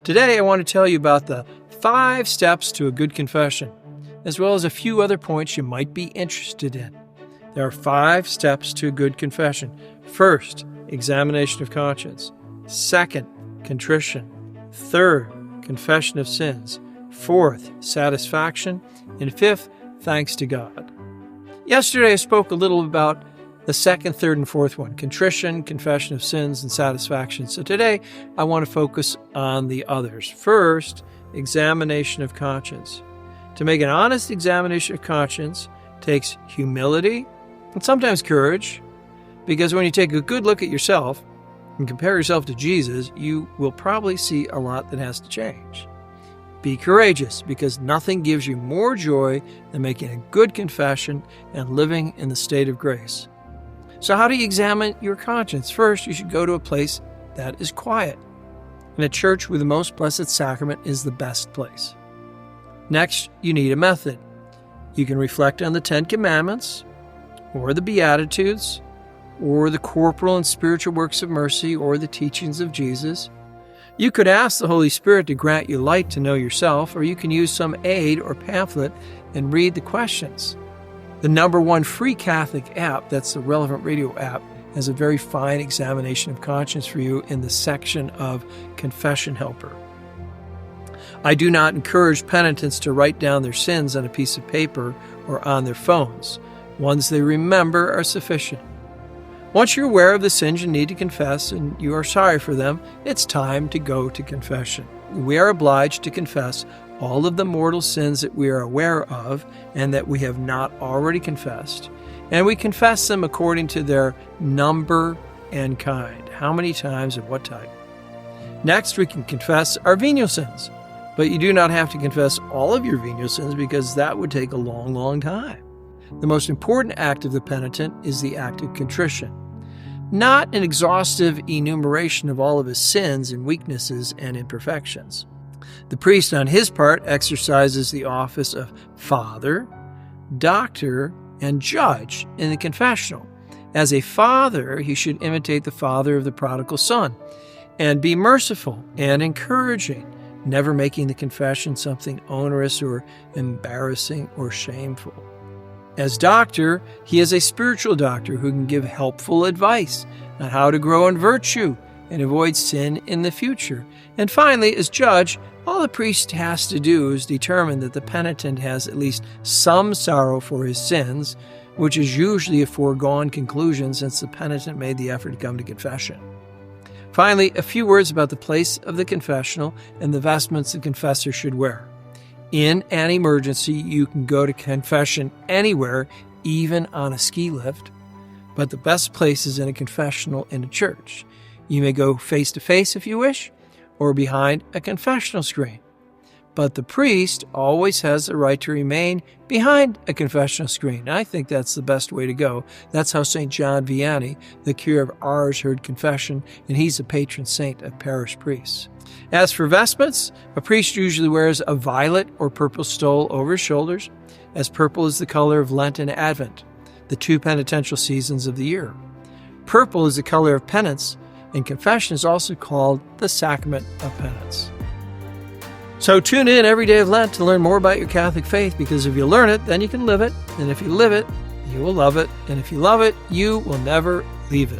Today, I want to tell you about the 5 steps to a good confession, as well as a few other points you might be interested in. There are 5 steps to a good confession. First, examination of conscience. Second, contrition. Third, confession of sins. Fourth, satisfaction. And fifth, thanks to God. Yesterday, I spoke a little about the second, third, and fourth one, contrition, confession of sins, and satisfaction. So today, I want to focus on the others. First, examination of conscience. To make an honest examination of conscience takes humility and sometimes courage, because when you take a good look at yourself and compare yourself to Jesus, you will probably see a lot that has to change. Be courageous, because nothing gives you more joy than making a good confession and living in the state of grace. So how do you examine your conscience? First, you should go to a place that is quiet. And a church with the Most Blessed Sacrament is the best place. Next, you need a method. You can reflect on the 10 Commandments, or the Beatitudes, or the corporal and spiritual works of mercy, or the teachings of Jesus. You could ask the Holy Spirit to grant you light to know yourself, or you can use some aid or pamphlet and read the questions. The #1 free Catholic app, that's the Relevant Radio app, has a very fine examination of conscience for you in the section of Confession Helper. I do not encourage penitents to write down their sins on a piece of paper or on their phones. Ones they remember are sufficient. Once you're aware of the sins you need to confess and you are sorry for them, it's time to go to confession. We are obliged to confess all of the mortal sins that we are aware of and that we have not already confessed. And we confess them according to their number and kind. How many times and what type? Next, we can confess our venial sins. But you do not have to confess all of your venial sins, because that would take a long, long time. The most important act of the penitent is the act of contrition. Not an exhaustive enumeration of all of his sins and weaknesses and imperfections. The priest, on his part, exercises the office of father, doctor, and judge in the confessional. As a father, he should imitate the father of the prodigal son and be merciful and encouraging, never making the confession something onerous or embarrassing or shameful. As doctor, he is a spiritual doctor who can give helpful advice on how to grow in virtue and avoid sin in the future. And finally, as judge, all the priest has to do is determine that the penitent has at least some sorrow for his sins, which is usually a foregone conclusion since the penitent made the effort to come to confession. Finally, a few words about the place of the confessional and the vestments the confessor should wear. In an emergency, you can go to confession anywhere, even on a ski lift, but the best place is in a confessional in a church. You may go face-to-face if you wish, or behind a confessional screen. But the priest always has the right to remain behind a confessional screen. I think that's the best way to go. That's how St. John Vianney, the cure of Ars, heard confession, and he's a patron saint of parish priests. As for vestments, a priest usually wears a violet or purple stole over his shoulders, as purple is the color of Lent and Advent, the 2 penitential seasons of the year. Purple is the color of penance, and confession is also called the Sacrament of Penance. So tune in every day of Lent to learn more about your Catholic faith, because if you learn it, then you can live it, and if you live it, you will love it, and if you love it, you will never leave it.